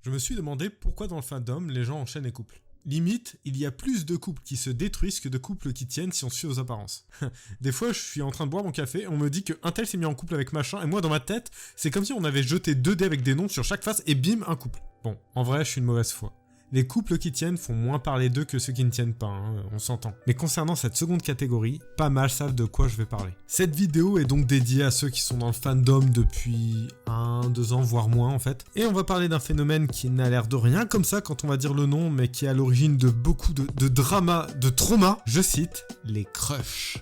Je me suis demandé pourquoi dans le fandom, les gens enchaînent les couples. Limite, il y a plus de couples qui se détruisent que de couples qui tiennent si on suit aux apparences. Des fois, je suis en train de boire mon café et on me dit qu'un tel s'est mis en couple avec machin, et moi dans ma tête, c'est comme si on avait jeté 2 dés avec des noms sur chaque face et bim, un couple. Bon, en vrai, je suis une mauvaise foi. Les couples qui tiennent font moins parler d'eux que ceux qui ne tiennent pas, on s'entend. Mais concernant cette seconde catégorie, pas mal savent de quoi je vais parler. Cette vidéo est donc dédiée à ceux qui sont dans le fandom depuis 1, 2 ans, voire moins en fait. Et on va parler d'un phénomène qui n'a l'air de rien comme ça quand on va dire le nom, mais qui est à l'origine de beaucoup de drama, de trauma. Je cite, les crushs.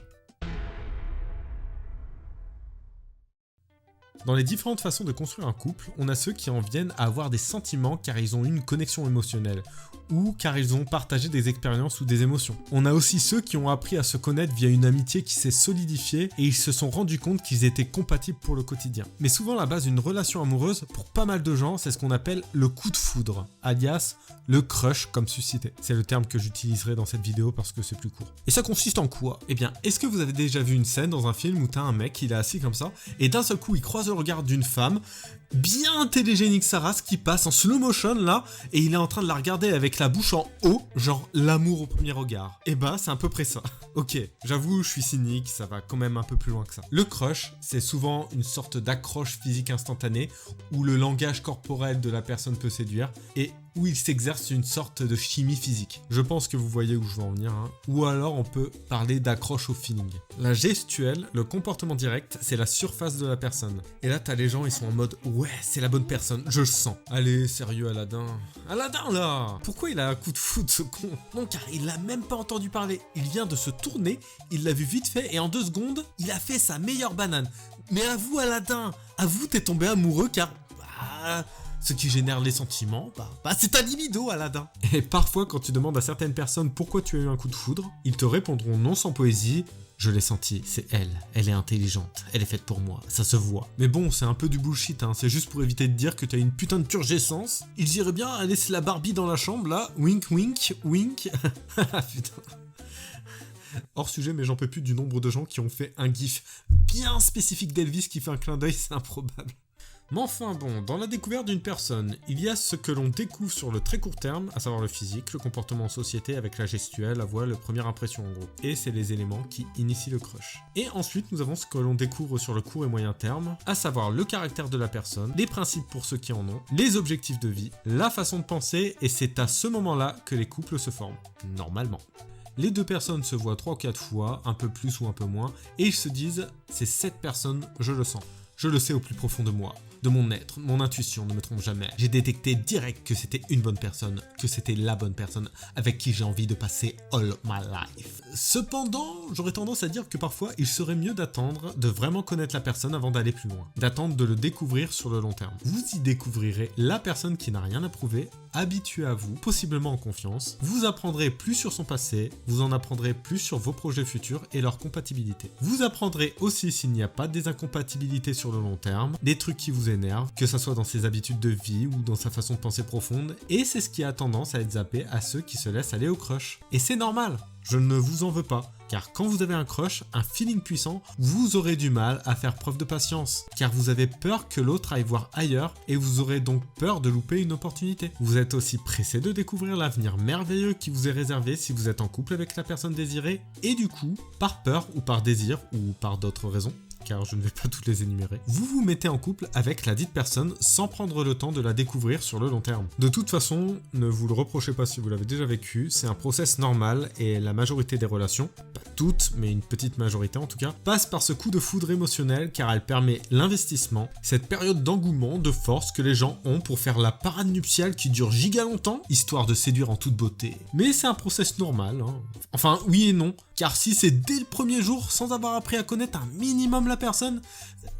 Dans les différentes façons de construire un couple, on a ceux qui en viennent à avoir des sentiments car ils ont eu une connexion émotionnelle, ou car ils ont partagé des expériences ou des émotions. On a aussi ceux qui ont appris à se connaître via une amitié qui s'est solidifiée et ils se sont rendus compte qu'ils étaient compatibles pour le quotidien. Mais souvent la base d'une relation amoureuse, pour pas mal de gens, c'est ce qu'on appelle le coup de foudre, alias le crush comme suscité. C'est le terme que j'utiliserai dans cette vidéo parce que c'est plus court. Et ça consiste en quoi ? Eh bien, est-ce que vous avez déjà vu une scène dans un film où t'as un mec, il est assis comme ça, et d'un seul coup il croise le regard d'une femme, bien télégénique sa race, qui passe en slow motion là, et il est en train de la regarder avec la bouche en haut, genre l'amour au premier regard. Et bah c'est à peu près ça. Ok, j'avoue je suis cynique, ça va quand même un peu plus loin que ça. Le crush, c'est souvent une sorte d'accroche physique instantanée, où le langage corporel de la personne peut séduire, et où il s'exerce une sorte de chimie physique. Je pense que vous voyez où je veux en venir, Ou alors on peut parler d'accroche au feeling. La gestuelle, le comportement direct, c'est la surface de la personne. Et là t'as les gens, ils sont en mode ouais, c'est la bonne personne, je le sens. Allez, sérieux Aladdin. Aladdin là! Pourquoi il a un coup de foudre ce con? Non, car il l'a même pas entendu parler. Il vient de se tourner, il l'a vu vite fait et en 2 secondes, il a fait sa meilleure banane. Mais à vous Aladdin, à vous t'es tombé amoureux car... ce qui génère les sentiments, c'est ta libido, Aladdin. Et parfois, quand tu demandes à certaines personnes pourquoi tu as eu un coup de foudre, ils te répondront non sans poésie. Je l'ai senti, c'est elle est intelligente, elle est faite pour moi, ça se voit. Mais bon, c'est un peu du bullshit, c'est juste pour éviter de dire que t'as une putain de purge essence. Ils iraient bien à laisser la Barbie dans la chambre, là, wink wink, wink. Putain. Hors sujet, mais j'en peux plus du nombre de gens qui ont fait un gif bien spécifique d'Elvis qui fait un clin d'œil, c'est improbable. Mais enfin bon, dans la découverte d'une personne, il y a ce que l'on découvre sur le très court terme, à savoir le physique, le comportement en société avec la gestuelle, la voix, la première impression en gros. Et c'est les éléments qui initient le crush. Et ensuite nous avons ce que l'on découvre sur le court et moyen terme, à savoir le caractère de la personne, les principes pour ceux qui en ont, les objectifs de vie, la façon de penser, et c'est à ce moment-là que les couples se forment. Normalement. Les 2 personnes se voient 3 ou 4 fois, un peu plus ou un peu moins, et ils se disent « c'est cette personne, je le sens. Je le sais au plus profond de moi. » De mon être, mon intuition ne me trompe jamais. J'ai détecté direct que c'était une bonne personne, que c'était la bonne personne avec qui j'ai envie de passer all my life. Cependant, j'aurais tendance à dire que parfois, il serait mieux d'attendre de vraiment connaître la personne avant d'aller plus loin. D'attendre de le découvrir sur le long terme. Vous y découvrirez la personne qui n'a rien à prouver, habituée à vous, possiblement en confiance. Vous apprendrez plus sur son passé, vous en apprendrez plus sur vos projets futurs et leur compatibilité. Vous apprendrez aussi s'il n'y a pas des incompatibilités sur le long terme, des trucs qui vous énerve, que ça soit dans ses habitudes de vie ou dans sa façon de penser profonde, et c'est ce qui a tendance à être zappé à ceux qui se laissent aller au crush. Et c'est normal, je ne vous en veux pas, car quand vous avez un crush, un feeling puissant, vous aurez du mal à faire preuve de patience, car vous avez peur que l'autre aille voir ailleurs, et vous aurez donc peur de louper une opportunité. Vous êtes aussi pressé de découvrir l'avenir merveilleux qui vous est réservé si vous êtes en couple avec la personne désirée, et du coup, par peur ou par désir, ou par d'autres raisons, car je ne vais pas toutes les énumérer, vous vous mettez en couple avec la dite personne sans prendre le temps de la découvrir sur le long terme. De toute façon, ne vous le reprochez pas si vous l'avez déjà vécu, c'est un process normal et la majorité des relations, pas toutes, mais une petite majorité en tout cas, passe par ce coup de foudre émotionnel car elle permet l'investissement, cette période d'engouement, de force que les gens ont pour faire la parade nuptiale qui dure giga longtemps, histoire de séduire en toute beauté. Mais c'est un process normal, Enfin, oui et non, car si c'est dès le premier jour, sans avoir appris à connaître un minimum la personne,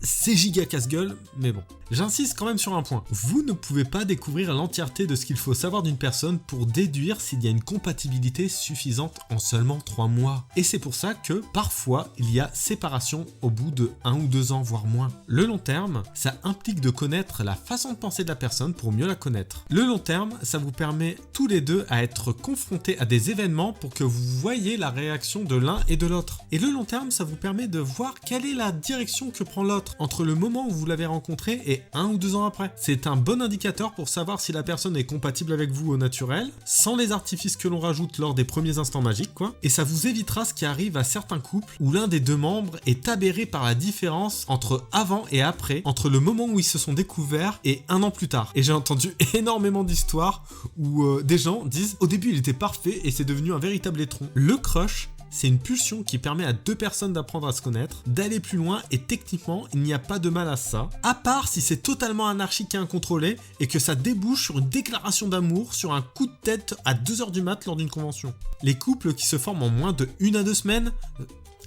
c'est giga casse-gueule, mais bon. J'insiste quand même sur un point. Vous ne pouvez pas découvrir l'entièreté de ce qu'il faut savoir d'une personne pour déduire s'il y a une compatibilité suffisante en seulement 3 mois. Et c'est pour ça que, parfois, il y a séparation au bout de 1 ou 2 ans, voire moins. Le long terme, ça implique de connaître la façon de penser de la personne pour mieux la connaître. Le long terme, ça vous permet tous les deux à être confrontés à des événements pour que vous voyez la réaction de l'un et de l'autre. Et le long terme, ça vous permet de voir quelle est la direction que prend l'autre entre le moment où vous l'avez rencontré et 1 ou 2 ans après. C'est un bon indicateur pour savoir si la personne est compatible avec vous au naturel, sans les artifices que l'on rajoute lors des premiers instants magiques, quoi. Et ça vous évitera ce qui arrive à certains couples où l'un des 2 membres est aberré par la différence entre avant et après, entre le moment où ils se sont découverts et 1 an plus tard. Et j'ai entendu énormément d'histoires où des gens disent au début il était parfait et c'est devenu un véritable étron. Le crush, c'est une pulsion qui permet à 2 personnes d'apprendre à se connaître, d'aller plus loin et techniquement il n'y a pas de mal à ça, à part si c'est totalement anarchique et incontrôlé et que ça débouche sur une déclaration d'amour, sur un coup de tête à 2h du mat lors d'une convention. Les couples qui se forment en moins de 1 à 2 semaines,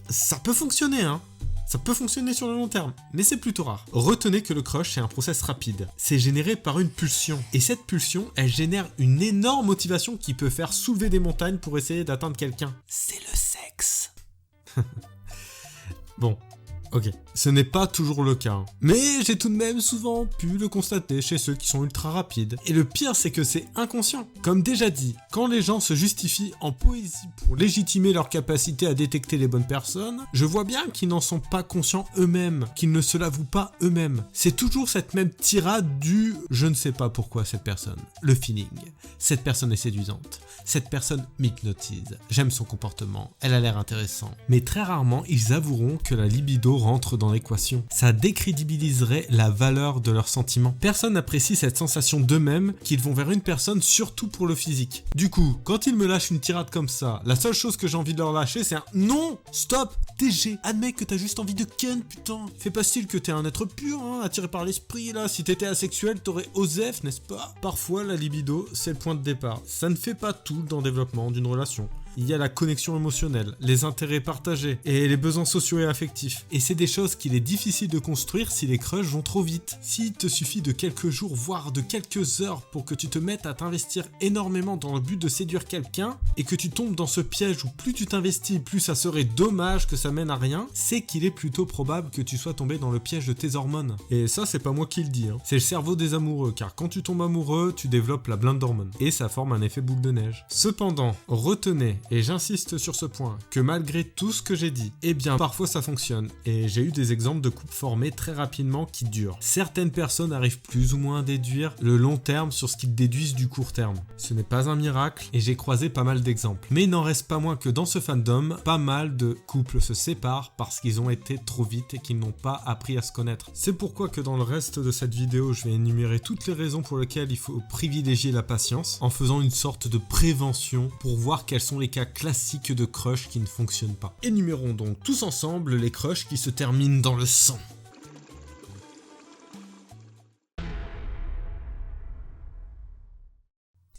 ça peut fonctionner hein. Ça peut fonctionner sur le long terme, mais c'est plutôt rare. Retenez que le crush, c'est un process rapide. C'est généré par une pulsion. Et cette pulsion, elle génère une énorme motivation qui peut faire soulever des montagnes pour essayer d'atteindre quelqu'un. C'est le sexe. Bon, ok. Ce n'est pas toujours le cas. Mais j'ai tout de même souvent pu le constater chez ceux qui sont ultra rapides. Et le pire, c'est que c'est inconscient. Comme déjà dit, quand les gens se justifient en poésie pour légitimer leur capacité à détecter les bonnes personnes, je vois bien qu'ils n'en sont pas conscients eux-mêmes, qu'ils ne se l'avouent pas eux-mêmes. C'est toujours cette même tirade du « je ne sais pas pourquoi cette personne ». Le feeling. Cette personne est séduisante. Cette personne m'hypnotise. J'aime son comportement. Elle a l'air intéressant. Mais très rarement, ils avoueront que la libido rentre dans l'équation. Ça décrédibiliserait la valeur de leurs sentiments. Personne n'apprécie cette sensation d'eux-mêmes qu'ils vont vers une personne surtout pour le physique. Du coup, quand ils me lâchent une tirade comme ça, la seule chose que j'ai envie de leur lâcher, c'est un non, stop, TG. Admets que t'as juste envie de ken, putain. Fais pas style que t'es un être pur, hein, attiré par l'esprit, là. Si t'étais asexuel, t'aurais osef, n'est-ce pas? Parfois, la libido, c'est le point de départ. Ça ne fait pas tout dans le développement d'une relation. Il y a la connexion émotionnelle, les intérêts partagés et les besoins sociaux et affectifs. Et c'est des choses qu'il est difficile de construire si les crushs vont trop vite. S'il te suffit de quelques jours, voire de quelques heures pour que tu te mettes à t'investir énormément dans le but de séduire quelqu'un et que tu tombes dans ce piège où plus tu t'investis, plus ça serait dommage que ça mène à rien, c'est qu'il est plutôt probable que tu sois tombé dans le piège de tes hormones. Et ça, c'est pas moi qui le dis, hein. C'est le cerveau des amoureux, car quand tu tombes amoureux, tu développes la blinde d'hormones. Et ça forme un effet boule de neige. Cependant, retenez, et j'insiste sur ce point, que malgré tout ce que j'ai dit, eh bien parfois ça fonctionne, et j'ai eu des exemples de couples formés très rapidement qui durent. Certaines personnes arrivent plus ou moins à déduire le long terme sur ce qu'ils déduisent du court terme. Ce n'est pas un miracle, et j'ai croisé pas mal d'exemples. Mais il n'en reste pas moins que dans ce fandom, pas mal de couples se séparent parce qu'ils ont été trop vite et qu'ils n'ont pas appris à se connaître. C'est pourquoi que dans le reste de cette vidéo, je vais énumérer toutes les raisons pour lesquelles il faut privilégier la patience, en faisant une sorte de prévention pour voir quels sont les cas classiques de crush qui ne fonctionnent pas. Énumérons donc tous ensemble les crushs qui se terminent dans le sang.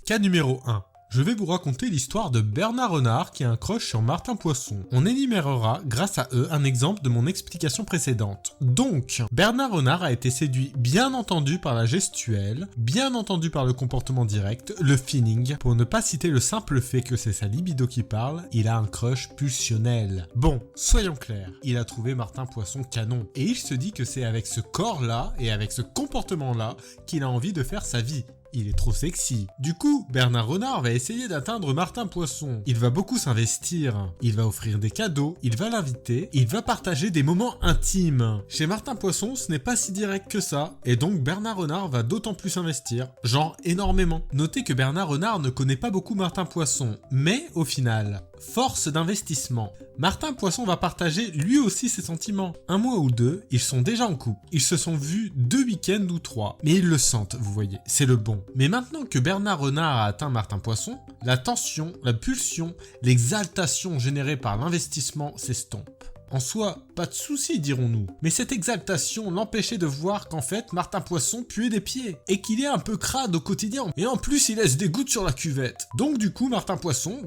Cas numéro 1. Je vais vous raconter l'histoire de Bernard Renard qui a un crush sur Martin Poisson. On énumérera, grâce à eux, un exemple de mon explication précédente. Donc, Bernard Renard a été séduit bien entendu par la gestuelle, bien entendu par le comportement direct, le feeling. Pour ne pas citer le simple fait que c'est sa libido qui parle, il a un crush pulsionnel. Bon, soyons clairs, il a trouvé Martin Poisson canon. Et il se dit que c'est avec ce corps-là et avec ce comportement-là qu'il a envie de faire sa vie. Il est trop sexy. Du coup, Bernard Renard va essayer d'atteindre Martin Poisson. Il va beaucoup s'investir. Il va offrir des cadeaux, il va l'inviter, il va partager des moments intimes. Chez Martin Poisson, ce n'est pas si direct que ça, et donc Bernard Renard va d'autant plus s'investir, genre énormément. Notez que Bernard Renard ne connaît pas beaucoup Martin Poisson, mais au final, force d'investissement. Martin Poisson va partager lui aussi ses sentiments. 1 mois ou 2, ils sont déjà en couple. Ils se sont vus 2 week-ends ou 3, mais ils le sentent, vous voyez, c'est le bon. Mais maintenant que Bernard Renard a atteint Martin Poisson, la tension, la pulsion, l'exaltation générée par l'investissement s'estompe. En soi, pas de souci, dirons-nous. Mais cette exaltation l'empêchait de voir qu'en fait, Martin Poisson puait des pieds. Et qu'il est un peu crade au quotidien. Et en plus, il laisse des gouttes sur la cuvette. Donc du coup, Martin Poisson,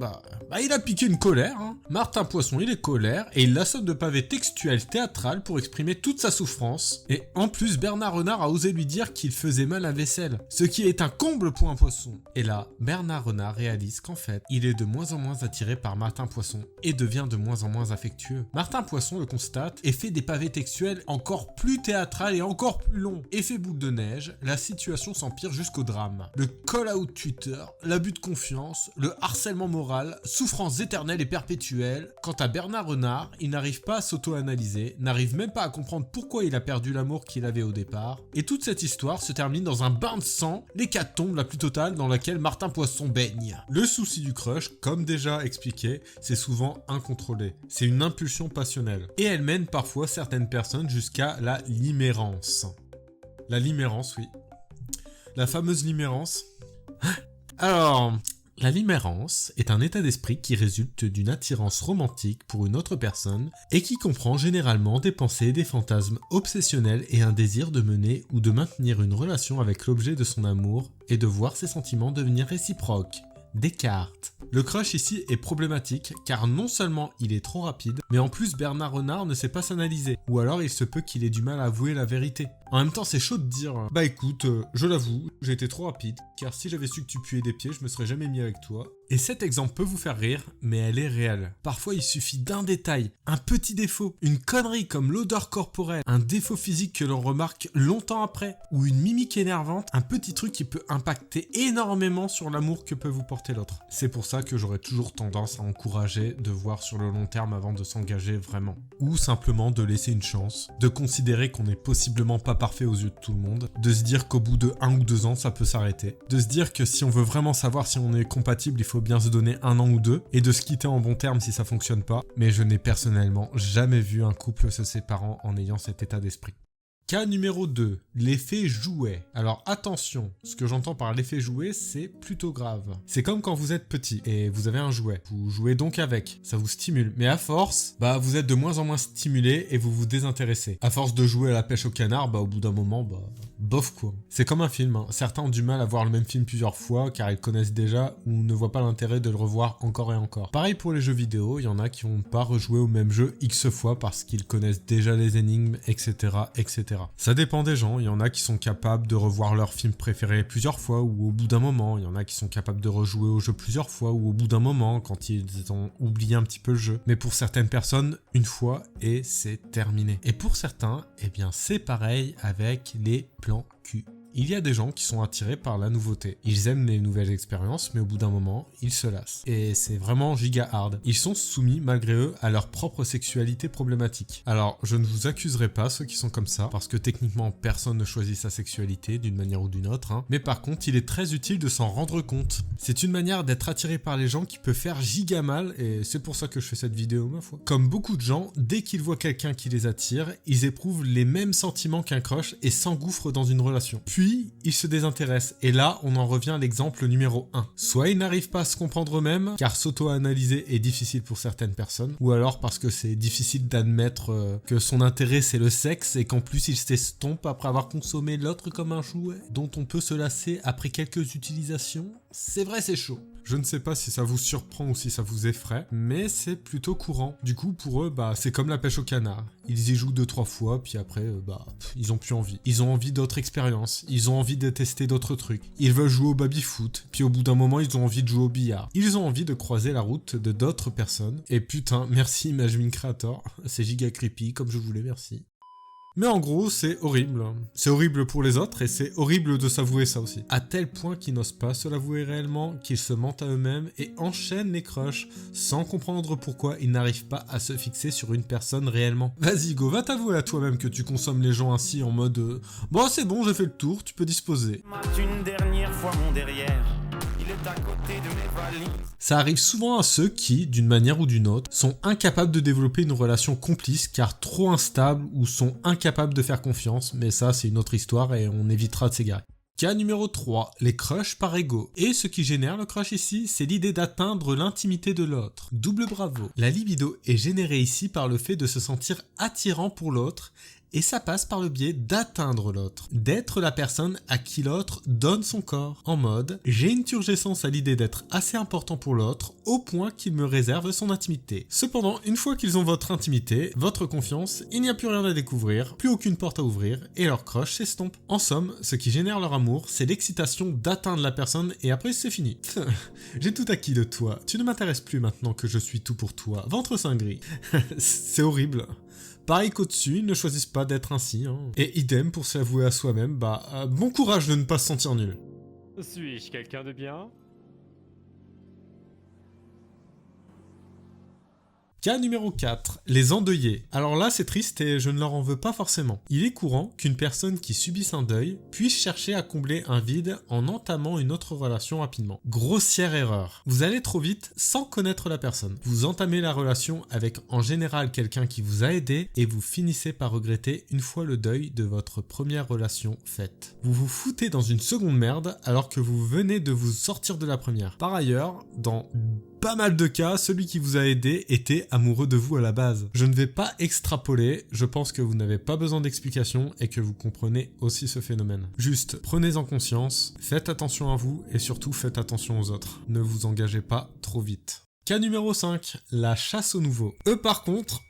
il a piqué une colère. Hein. Martin Poisson, il est colère. Et il l'assomme de pavés textuels théâtrales pour exprimer toute sa souffrance. Et en plus, Bernard Renard a osé lui dire qu'il faisait mal à vaisselle. Ce qui est un comble pour un poisson. Et là, Bernard Renard réalise qu'en fait, il est de moins en moins attiré par Martin Poisson. Et devient de moins en moins affectueux. Martin Poisson Poisson le constate et fait des pavés textuels encore plus théâtrales et encore plus longs. Effet boule de neige, la situation s'empire jusqu'au drame. Le call-out Twitter, l'abus de confiance, le harcèlement moral, souffrance éternelle et perpétuelle. Quant à Bernard Renard, il n'arrive pas à s'auto-analyser, n'arrive même pas à comprendre pourquoi il a perdu l'amour qu'il avait au départ. Et toute cette histoire se termine dans un bain de sang, l'hécatombe la plus totale dans laquelle Martin Poisson baigne. Le souci du crush, comme déjà expliqué, c'est souvent incontrôlé. C'est une impulsion passionnelle. Et elle mène parfois certaines personnes jusqu'à la limérance. La limérance, oui. La fameuse limérance. Alors, la limérance est un état d'esprit qui résulte d'une attirance romantique pour une autre personne et qui comprend généralement des pensées, des fantasmes obsessionnels et un désir de mener ou de maintenir une relation avec l'objet de son amour et de voir ses sentiments devenir réciproques. Descartes. Le crush ici est problématique car non seulement il est trop rapide, mais en plus Bernard Renard ne sait pas s'analyser, ou alors il se peut qu'il ait du mal à avouer la vérité. En même temps c'est chaud de dire « Bah écoute, je l'avoue, j'ai été trop rapide, car si j'avais su que tu puais des pieds, je me serais jamais mis avec toi. » Et cet exemple peut vous faire rire, mais elle est réelle. Parfois il suffit d'un détail, un petit défaut, une connerie comme l'odeur corporelle, un défaut physique que l'on remarque longtemps après, ou une mimique énervante, un petit truc qui peut impacter énormément sur l'amour que peut vous porter l'autre. C'est pour ça que j'aurais toujours tendance à encourager de voir sur le long terme avant de s'engager vraiment. Ou simplement de laisser une chance, de considérer qu'on n'est possiblement pas parfait aux yeux de tout le monde, de se dire qu'au bout de 1 ou 2 ans ça peut s'arrêter, de se dire que si on veut vraiment savoir si on est compatible, il faut bien se donner 1 an ou 2, et de se quitter en bon terme si ça fonctionne pas, mais je n'ai personnellement jamais vu un couple se séparant en ayant cet état d'esprit. Cas numéro 2, l'effet jouet. Alors attention, ce que j'entends par l'effet jouet, c'est plutôt grave. C'est comme quand vous êtes petit et vous avez un jouet. Vous jouez donc avec, ça vous stimule. Mais à force, vous êtes de moins en moins stimulé et vous vous désintéressez. À force de jouer à la pêche au canard, au bout d'un moment, bof quoi. C'est comme un film, hein. Certains ont du mal à voir le même film plusieurs fois car ils connaissent déjà ou ne voient pas l'intérêt de le revoir encore et encore. Pareil pour les jeux vidéo, il y en a qui vont pas rejouer au même jeu X fois parce qu'ils connaissent déjà les énigmes, etc., etc. Ça dépend des gens, il y en a qui sont capables de revoir leur film préféré plusieurs fois ou au bout d'un moment, il y en a qui sont capables de rejouer au jeu plusieurs fois ou au bout d'un moment quand ils ont oublié un petit peu le jeu. Mais pour certaines personnes, une fois et c'est terminé. Et pour certains, c'est pareil avec les plans cul. Il y a des gens qui sont attirés par la nouveauté. Ils aiment les nouvelles expériences, mais au bout d'un moment, ils se lassent. Et c'est vraiment giga hard. Ils sont soumis, malgré eux, à leur propre sexualité problématique. Alors, je ne vous accuserai pas, ceux qui sont comme ça, parce que techniquement, personne ne choisit sa sexualité d'une manière ou d'une autre, hein. Mais par contre, il est très utile de s'en rendre compte. C'est une manière d'être attiré par les gens qui peut faire giga mal, et c'est pour ça que je fais cette vidéo, ma foi. Comme beaucoup de gens, dès qu'ils voient quelqu'un qui les attire, ils éprouvent les mêmes sentiments qu'un crush et s'engouffrent dans une relation. Puis, ils se désintéressent. Et là, on en revient à l'exemple numéro 1. Soit ils n'arrivent pas à se comprendre eux-mêmes, car s'auto-analyser est difficile pour certaines personnes, ou alors parce que c'est difficile d'admettre que son intérêt c'est le sexe et qu'en plus il s'estompe après avoir consommé l'autre comme un jouet, dont on peut se lasser après quelques utilisations. C'est vrai, c'est chaud. Je ne sais pas si ça vous surprend ou si ça vous effraie, mais c'est plutôt courant. Du coup, pour eux, c'est comme la pêche au canard. Ils y jouent 2-3 fois, puis après, ils ont plus envie. Ils ont envie d'autres expériences, ils ont envie de tester d'autres trucs. Ils veulent jouer au baby-foot, puis au bout d'un moment, ils ont envie de jouer au billard. Ils ont envie de croiser la route de d'autres personnes. Et putain, merci Imagine Creator, c'est giga creepy, comme je voulais, merci. Mais en gros, c'est horrible. C'est horrible pour les autres et c'est horrible de s'avouer ça aussi. À tel point qu'ils n'osent pas se l'avouer réellement, qu'ils se mentent à eux-mêmes et enchaînent les crushs sans comprendre pourquoi ils n'arrivent pas à se fixer sur une personne réellement. Vas-y go, va t'avouer à toi-même que tu consommes les gens ainsi en mode bon c'est bon, j'ai fait le tour, tu peux disposer. Une dernière fois mon derrière. Il est à côté de mes valises. Ça arrive souvent à ceux qui, d'une manière ou d'une autre, sont incapables de développer une relation complice car trop instables ou sont incapables de faire confiance, mais ça c'est une autre histoire et on évitera de s'égarer. Cas numéro 3, les crushs par ego. Et ce qui génère le crush ici, c'est l'idée d'atteindre l'intimité de l'autre. Double bravo. La libido est générée ici par le fait de se sentir attirant pour l'autre Et ça passe par le biais d'atteindre l'autre, d'être la personne à qui l'autre donne son corps, en mode « j'ai une turgescence à l'idée d'être assez important pour l'autre, au point qu'il me réserve son intimité ». Cependant, une fois qu'ils ont votre intimité, votre confiance, il n'y a plus rien à découvrir, plus aucune porte à ouvrir, et leur crush s'estompe. En somme, ce qui génère leur amour, c'est l'excitation d'atteindre la personne, et après c'est fini. J'ai tout acquis de toi, tu ne m'intéresses plus maintenant que je suis tout pour toi, ventre saint gris. C'est horrible. Pareil qu'au-dessus, ils ne choisissent pas d'être ainsi. Hein. Et idem pour s'avouer à soi-même, bon courage de ne pas se sentir nul. Suis-je quelqu'un de bien ? Cas numéro 4, les endeuillés. Alors là, c'est triste et je ne leur en veux pas forcément. Il est courant qu'une personne qui subisse un deuil puisse chercher à combler un vide en entamant une autre relation rapidement. Grossière erreur. Vous allez trop vite sans connaître la personne. Vous entamez la relation avec en général quelqu'un qui vous a aidé et vous finissez par regretter une fois le deuil de votre première relation faite. Vous vous foutez dans une seconde merde alors que vous venez de vous sortir de la première. Par ailleurs, dans pas mal de cas, celui qui vous a aidé était amoureux de vous à la base. Je ne vais pas extrapoler, je pense que vous n'avez pas besoin d'explications et que vous comprenez aussi ce phénomène. Juste, prenez-en conscience, faites attention à vous et surtout faites attention aux autres. Ne vous engagez pas trop vite. Cas numéro 5, la chasse aux nouveaux. Eux par contre...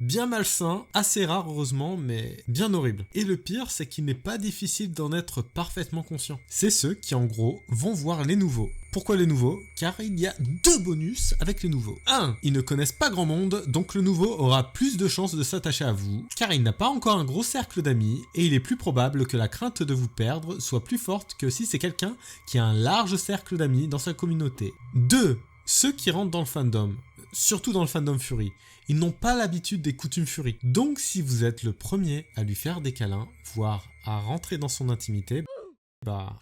bien malsain, assez rare heureusement, mais bien horrible. Et le pire, c'est qu'il n'est pas difficile d'en être parfaitement conscient. C'est ceux qui, en gros, vont voir les nouveaux. Pourquoi les nouveaux ? Car il y a 2 bonus avec les nouveaux. 1. Ils ne connaissent pas grand monde, donc le nouveau aura plus de chances de s'attacher à vous, car il n'a pas encore un gros cercle d'amis, et il est plus probable que la crainte de vous perdre soit plus forte que si c'est quelqu'un qui a un large cercle d'amis dans sa communauté. 2. Ceux qui rentrent dans le fandom, surtout dans le fandom Fury. Ils n'ont pas l'habitude des coutumes Fury. Donc si vous êtes le premier à lui faire des câlins, voire à rentrer dans son intimité, voilà,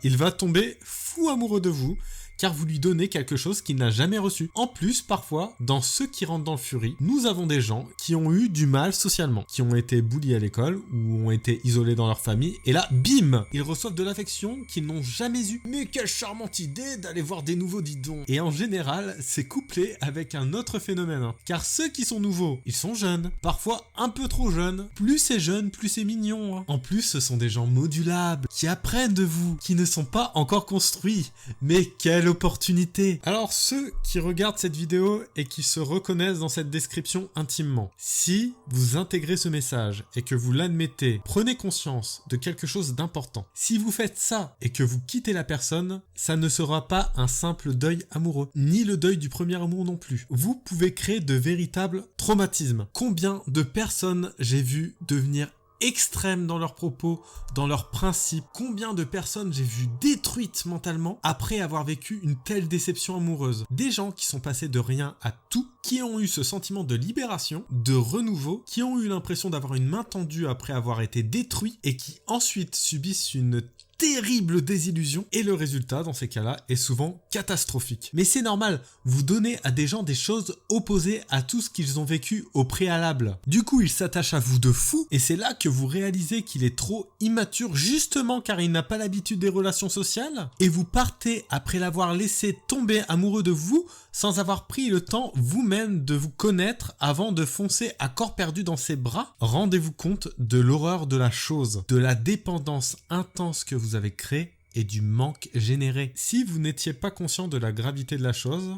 il va tomber fou amoureux de vous, car vous lui donnez quelque chose qu'il n'a jamais reçu. En plus, parfois, dans ceux qui rentrent dans le Fury, nous avons des gens qui ont eu du mal socialement, qui ont été bullies à l'école, ou ont été isolés dans leur famille, et là, bim, ils reçoivent de l'affection qu'ils n'ont jamais eue. Mais quelle charmante idée d'aller voir des nouveaux, dis donc. Et en général, c'est couplé avec un autre phénomène, hein. Car ceux qui sont nouveaux, ils sont jeunes, parfois un peu trop jeunes. Plus c'est jeune, plus c'est mignon, hein. En plus, ce sont des gens modulables, qui apprennent de vous, qui ne sont pas encore construits. Mais quelle opportunité. Alors ceux qui regardent cette vidéo et qui se reconnaissent dans cette description intimement, si vous intégrez ce message et que vous l'admettez, prenez conscience de quelque chose d'important. Si vous faites ça et que vous quittez la personne, ça ne sera pas un simple deuil amoureux, ni le deuil du premier amour non plus. Vous pouvez créer de véritables traumatismes. Combien de personnes j'ai vu devenir extrêmes dans leurs propos, dans leurs principes. Combien de personnes j'ai vu détruites mentalement après avoir vécu une telle déception amoureuse. Des gens qui sont passés de rien à tout, qui ont eu ce sentiment de libération, de renouveau, qui ont eu l'impression d'avoir une main tendue après avoir été détruits et qui ensuite subissent une terrible désillusion et le résultat dans ces cas-là est souvent catastrophique. Mais c'est normal, vous donnez à des gens des choses opposées à tout ce qu'ils ont vécu au préalable. Du coup, ils s'attachent à vous de fou et c'est là que vous réalisez qu'il est trop immature justement car il n'a pas l'habitude des relations sociales et vous partez après l'avoir laissé tomber amoureux de vous sans avoir pris le temps vous-même de vous connaître avant de foncer à corps perdu dans ses bras. Rendez-vous compte de l'horreur de la chose, de la dépendance intense que vous avez créée et du manque généré. Si vous n'étiez pas conscient de la gravité de la chose,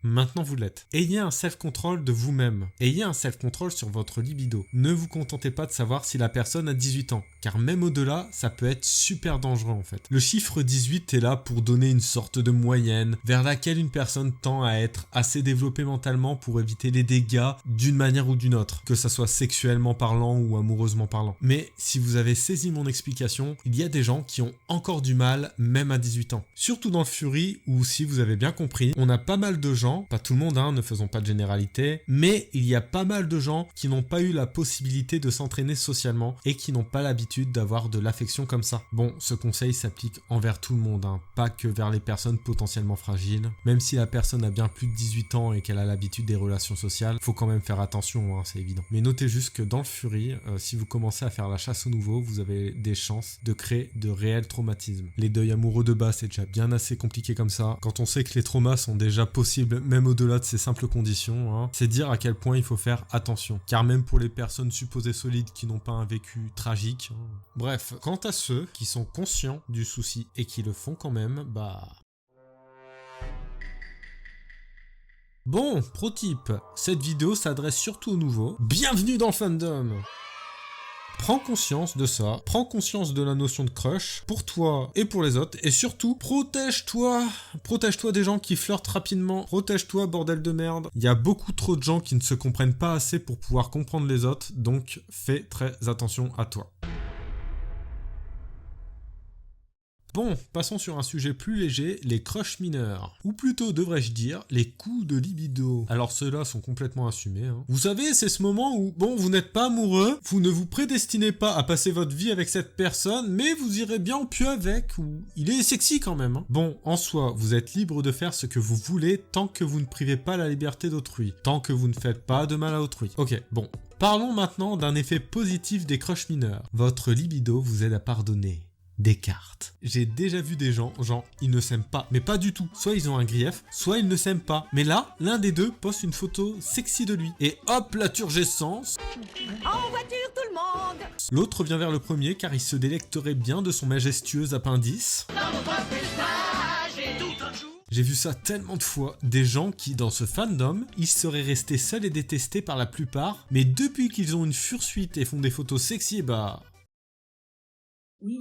maintenant vous l'êtes. Ayez un self-control de vous-même. Ayez un self-control sur votre libido. Ne vous contentez pas de savoir si la personne a 18 ans, car même au-delà, ça peut être super dangereux en fait. Le chiffre 18 est là pour donner une sorte de moyenne vers laquelle une personne tend à être assez développée mentalement pour éviter les dégâts d'une manière ou d'une autre, que ça soit sexuellement parlant ou amoureusement parlant. Mais si vous avez saisi mon explication, il y a des gens qui ont encore du mal même à 18 ans. Surtout dans le Fury où, si vous avez bien compris, on a pas mal de gens, pas tout le monde, ne faisons pas de généralité, mais il y a pas mal de gens qui n'ont pas eu la possibilité de s'entraîner socialement et qui n'ont pas l'habitude l'habitude d'avoir de l'affection comme ça. Bon, ce conseil s'applique envers tout le monde, hein, pas que vers les personnes potentiellement fragiles. Même si la personne a bien plus de 18 ans et qu'elle a l'habitude des relations sociales, faut quand même faire attention, hein, c'est évident. Mais notez juste que dans le Fury, si vous commencez à faire la chasse au nouveau, vous avez des chances de créer de réels traumatismes. Les deuils amoureux de base, c'est déjà bien assez compliqué comme ça. Quand on sait que les traumas sont déjà possibles, même au-delà de ces simples conditions, hein, c'est dire à quel point il faut faire attention. Car même pour les personnes supposées solides qui n'ont pas un vécu tragique... hein. Bref, quant à ceux qui sont conscients du souci et qui le font quand même, bah... Bon, pro tip, cette vidéo s'adresse surtout aux nouveaux. Bienvenue dans le fandom! Prends conscience de ça, prends conscience de la notion de crush, pour toi et pour les autres, et surtout, protège-toi des gens qui flirtent rapidement, protège-toi bordel de merde. Il y a beaucoup trop de gens qui ne se comprennent pas assez pour pouvoir comprendre les autres, donc fais très attention à toi. Bon, passons sur un sujet plus léger, les crushs mineurs. Ou plutôt, devrais-je dire, les coups de libido. Alors ceux-là sont complètement assumés. Hein. Vous savez, c'est ce moment où, bon, vous n'êtes pas amoureux, vous ne vous prédestinez pas à passer votre vie avec cette personne, mais vous irez bien au pieu avec, ou il est sexy quand même. Hein. Bon, en soi, vous êtes libre de faire ce que vous voulez tant que vous ne privez pas la liberté d'autrui, tant que vous ne faites pas de mal à autrui. Ok, bon. Parlons maintenant d'un effet positif des crushs mineurs. Votre libido vous aide à pardonner. Descartes. J'ai déjà vu des gens, genre, ils ne s'aiment pas, mais pas du tout. Soit ils ont un grief, soit ils ne s'aiment pas. Mais là, l'un des deux poste une photo sexy de lui. Et hop, la turgescence. En voiture tout le monde. L'autre vient vers le premier car il se délecterait bien de son majestueux appendice. J'ai vu ça tellement de fois, des gens qui, dans ce fandom, ils seraient restés seuls et détestés par la plupart, mais depuis qu'ils ont une fursuite et font des photos sexy, bah... Oui.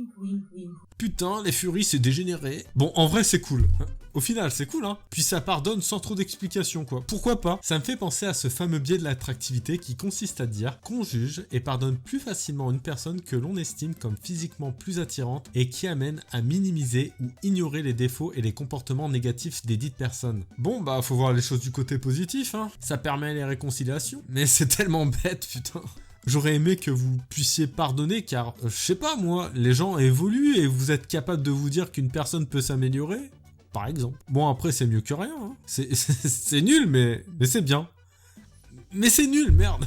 Putain, les furies, c'est dégénéré. Bon, en vrai, c'est cool. Au final, c'est cool, hein. Puis ça pardonne sans trop d'explications, quoi. Pourquoi pas? Ça me fait penser à ce fameux biais de l'attractivité qui consiste à dire qu'on juge et pardonne plus facilement une personne que l'on estime comme physiquement plus attirante et qui amène à minimiser ou ignorer les défauts et les comportements négatifs des dites personnes. Bon, bah, faut voir les choses du côté positif, hein. Ça permet les réconciliations. Mais c'est tellement bête, putain. J'aurais aimé que vous puissiez pardonner car, je sais pas moi, les gens évoluent et vous êtes capable de vous dire qu'une personne peut s'améliorer, par exemple. Bon après c'est mieux que rien, hein. C'est nul mais c'est bien. Mais c'est nul, merde.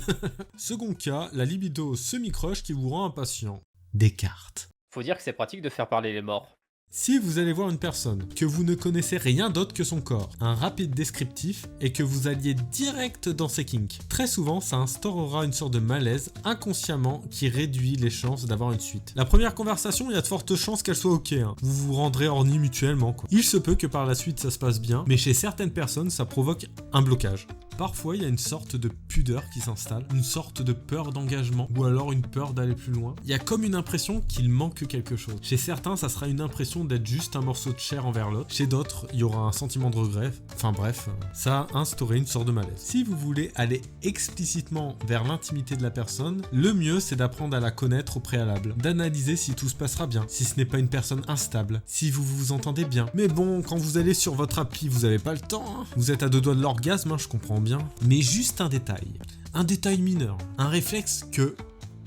Second cas, la libido semi-crush qui vous rend impatient. Descartes. Faut dire que c'est pratique de faire parler les morts. Si vous allez voir une personne, que vous ne connaissez rien d'autre que son corps, un rapide descriptif et que vous alliez direct dans ses kinks, très souvent ça instaurera une sorte de malaise inconsciemment qui réduit les chances d'avoir une suite. La première conversation, il y a de fortes chances qu'elle soit ok, hein. Vous vous rendrez orni mutuellement quoi. Il se peut que par la suite ça se passe bien, mais chez certaines personnes ça provoque un blocage. Parfois, il y a une sorte de pudeur qui s'installe, une sorte de peur d'engagement, ou alors une peur d'aller plus loin. Il y a comme une impression qu'il manque quelque chose. Chez certains, ça sera une impression d'être juste un morceau de chair envers l'autre. Chez d'autres, il y aura un sentiment de regret. Enfin bref, ça a instauré une sorte de malaise. Si vous voulez aller explicitement vers l'intimité de la personne, le mieux c'est d'apprendre à la connaître au préalable, d'analyser si tout se passera bien, si ce n'est pas une personne instable, si vous vous entendez bien. Mais bon, quand vous allez sur votre appli, vous avez pas le temps, hein. Vous êtes à 2 doigts de l'orgasme, hein, je comprends bien. Mais juste un détail mineur, un réflexe que,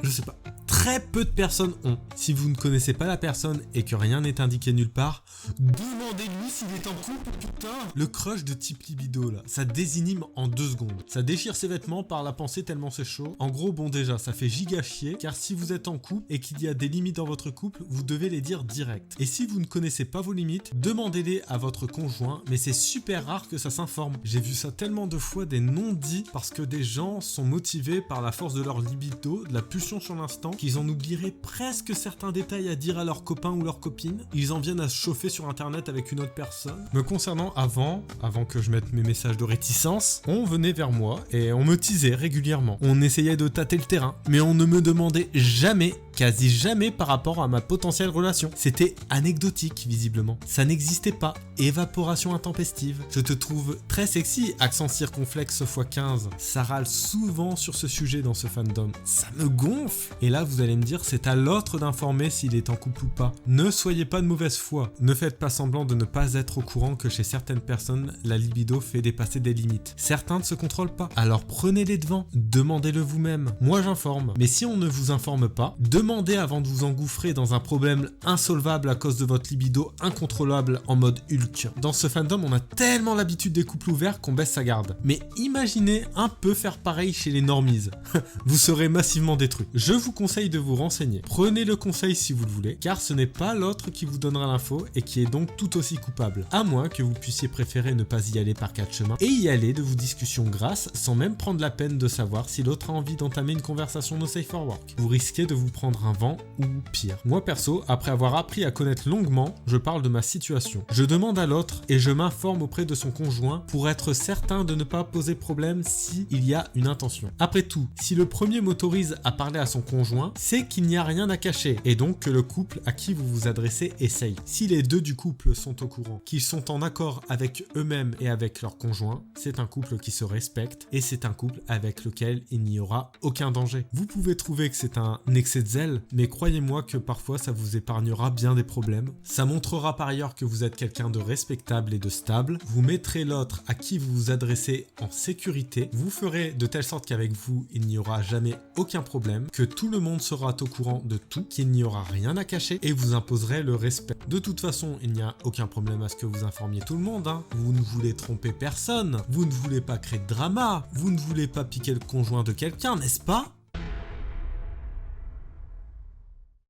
je sais pas, très peu de personnes ont. Si vous ne connaissez pas la personne et que rien n'est indiqué nulle part, demandez-lui s'il est en couple, putain. Le crush de type libido là, ça désinhibe en 2 secondes. Ça déchire ses vêtements par la pensée tellement c'est chaud. En gros, bon déjà, ça fait giga chier, car si vous êtes en couple et qu'il y a des limites dans votre couple, vous devez les dire direct. Et si vous ne connaissez pas vos limites, demandez-les à votre conjoint, mais c'est super rare que ça s'informe. J'ai vu ça tellement de fois, des non-dits, parce que des gens sont motivés par la force de leur libido, de la pulsion sur l'instant, qu'ils en oublieraient presque certains détails à dire à leurs copains ou leurs copines. Ils en viennent à se chauffer sur internet avec une autre personne. Me concernant, avant que je mette mes messages de réticence, on venait vers moi et on me teasait régulièrement. On essayait de tâter le terrain, mais on ne me demandait jamais, quasi jamais par rapport à ma potentielle relation. C'était anecdotique visiblement. Ça n'existait pas. Évaporation intempestive. Je te trouve très sexy, accent circonflexe x15. Ça râle souvent sur ce sujet dans ce fandom. Ça me gonfle. Et là vous allez me dire c'est à l'autre d'informer s'il est en couple ou pas. Ne soyez pas de mauvaise foi. Ne faites pas semblant de ne pas être au courant que chez certaines personnes, la libido fait dépasser des limites. Certains ne se contrôlent pas. Alors prenez les devants. Demandez-le vous-même. Moi j'informe. Mais si on ne vous informe pas, demandez Demandez avant de vous engouffrer dans un problème insolvable à cause de votre libido incontrôlable en mode Hulk. Dans ce fandom, on a tellement l'habitude des couples ouverts qu'on baisse sa garde. Mais imaginez un peu faire pareil chez les normies. Vous serez massivement détruit. Je vous conseille de vous renseigner. Prenez le conseil si vous le voulez, car ce n'est pas l'autre qui vous donnera l'info et qui est donc tout aussi coupable. À moins que vous puissiez préférer ne pas y aller par quatre chemins et y aller de vos discussions grasses sans même prendre la peine de savoir si l'autre a envie d'entamer une conversation no safe for work. Vous risquez de vous prendre un vent ou pire. Moi perso, après avoir appris à connaître longuement, je parle de ma situation. Je demande à l'autre et je m'informe auprès de son conjoint pour être certain de ne pas poser problème s'il y a une intention. Après tout, si le premier m'autorise à parler à son conjoint, c'est qu'il n'y a rien à cacher et donc que le couple à qui vous vous adressez essaye. Si les deux du couple sont au courant, qu'ils sont en accord avec eux-mêmes et avec leur conjoint, c'est un couple qui se respecte et c'est un couple avec lequel il n'y aura aucun danger. Vous pouvez trouver que c'est un excès de zèle, mais croyez-moi que parfois ça vous épargnera bien des problèmes. Ça montrera par ailleurs que vous êtes quelqu'un de respectable et de stable. Vous mettrez l'autre à qui vous vous adressez en sécurité. Vous ferez de telle sorte qu'avec vous, il n'y aura jamais aucun problème, que tout le monde sera au courant de tout, qu'il n'y aura rien à cacher et vous imposerez le respect. De toute façon, il n'y a aucun problème à ce que vous informiez tout le monde. Vous ne voulez tromper personne, vous ne voulez pas créer de drama, vous ne voulez pas piquer le conjoint de quelqu'un, n'est-ce pas ?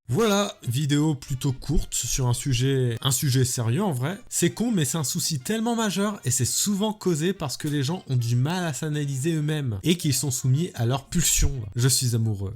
Voilà, vidéo plutôt courte sur un sujet sérieux en vrai. C'est con mais c'est un souci tellement majeur et c'est souvent causé parce que les gens ont du mal à s'analyser eux-mêmes et qu'ils sont soumis à leurs pulsions. Je suis amoureux.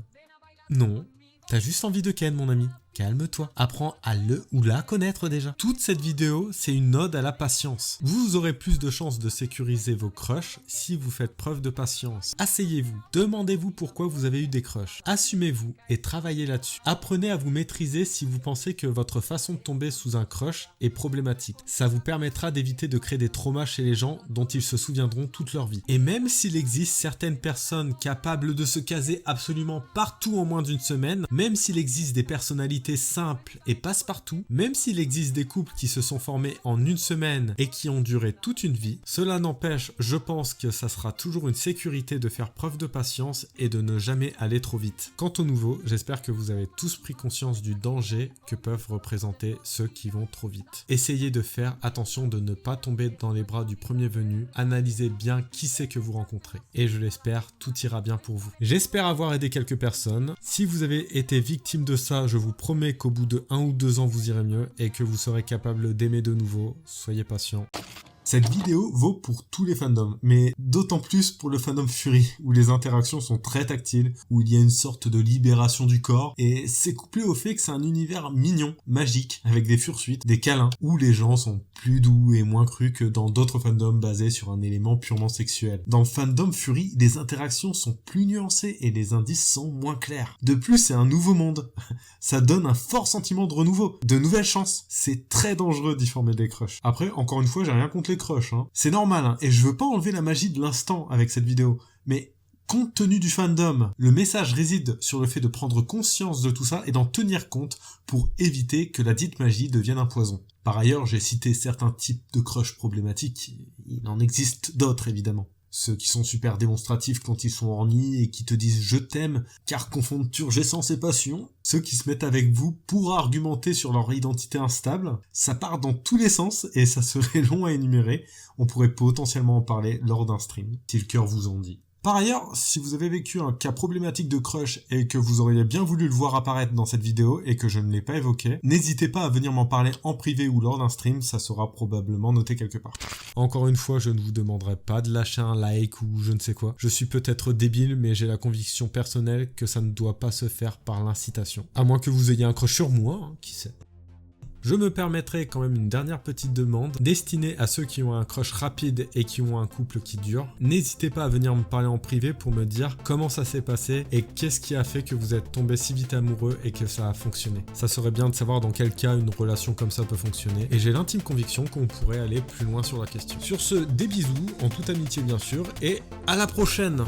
Non, t'as juste envie de ken mon ami. Calme-toi, apprends à le ou la connaître déjà. Toute cette vidéo, c'est une ode à la patience. Vous aurez plus de chances de sécuriser vos crushs si vous faites preuve de patience. Asseyez-vous, demandez-vous pourquoi vous avez eu des crushs. Assumez-vous et travaillez là-dessus. Apprenez à vous maîtriser si vous pensez que votre façon de tomber sous un crush est problématique. Ça vous permettra d'éviter de créer des traumas chez les gens dont ils se souviendront toute leur vie. Et même s'il existe certaines personnes capables de se caser absolument partout en moins d'une semaine, même s'il existe des personnalités simple et passe-partout, même s'il existe des couples qui se sont formés en une semaine et qui ont duré toute une vie, cela n'empêche, je pense que ça sera toujours une sécurité de faire preuve de patience et de ne jamais aller trop vite. Quant au nouveau, j'espère que vous avez tous pris conscience du danger que peuvent représenter ceux qui vont trop vite. Essayez de faire attention de ne pas tomber dans les bras du premier venu, analysez bien qui c'est que vous rencontrez. Et je l'espère, tout ira bien pour vous. J'espère avoir aidé quelques personnes. Si vous avez été victime de ça, je vous promets qu'au bout de 1 ou 2 ans vous irez mieux et que vous serez capable d'aimer de nouveau. Soyez patient. Cette vidéo vaut pour tous les fandoms, mais d'autant plus pour le fandom Fury, où les interactions sont très tactiles, où il y a une sorte de libération du corps, et c'est couplé au fait que c'est un univers mignon, magique, avec des fursuites, des câlins, où les gens sont plus doux et moins crus que dans d'autres fandoms basés sur un élément purement sexuel. Dans le fandom Fury, les interactions sont plus nuancées et les indices sont moins clairs. De plus, c'est un nouveau monde. Ça donne un fort sentiment de renouveau, de nouvelles chances. C'est très dangereux d'y former des crushs. Après, encore une fois, j'ai rien contre les crushs, c'est normal, et je veux pas enlever la magie de l'instant avec cette vidéo, mais compte tenu du fandom, le message réside sur le fait de prendre conscience de tout ça et d'en tenir compte pour éviter que la dite magie devienne un poison. Par ailleurs, j'ai cité certains types de crushs problématiques, il en existe d'autres évidemment. Ceux qui sont super démonstratifs quand ils sont horny et qui te disent « je t'aime » car confondent turgescence et passion. Ceux qui se mettent avec vous pour argumenter sur leur identité instable. Ça part dans tous les sens et ça serait long à énumérer. On pourrait potentiellement en parler lors d'un stream, si le cœur vous en dit. Par ailleurs, si vous avez vécu un cas problématique de crush et que vous auriez bien voulu le voir apparaître dans cette vidéo et que je ne l'ai pas évoqué, n'hésitez pas à venir m'en parler en privé ou lors d'un stream, ça sera probablement noté quelque part. Encore une fois, je ne vous demanderai pas de lâcher un like ou je ne sais quoi. Je suis peut-être débile, mais j'ai la conviction personnelle que ça ne doit pas se faire par l'incitation. À moins que vous ayez un crush sur moi, qui sait. Je me permettrai quand même une dernière petite demande destinée à ceux qui ont un crush rapide et qui ont un couple qui dure. N'hésitez pas à venir me parler en privé pour me dire comment ça s'est passé et qu'est-ce qui a fait que vous êtes tombé si vite amoureux et que ça a fonctionné. Ça serait bien de savoir dans quel cas une relation comme ça peut fonctionner et j'ai l'intime conviction qu'on pourrait aller plus loin sur la question. Sur ce, des bisous, en toute amitié bien sûr, et à la prochaine!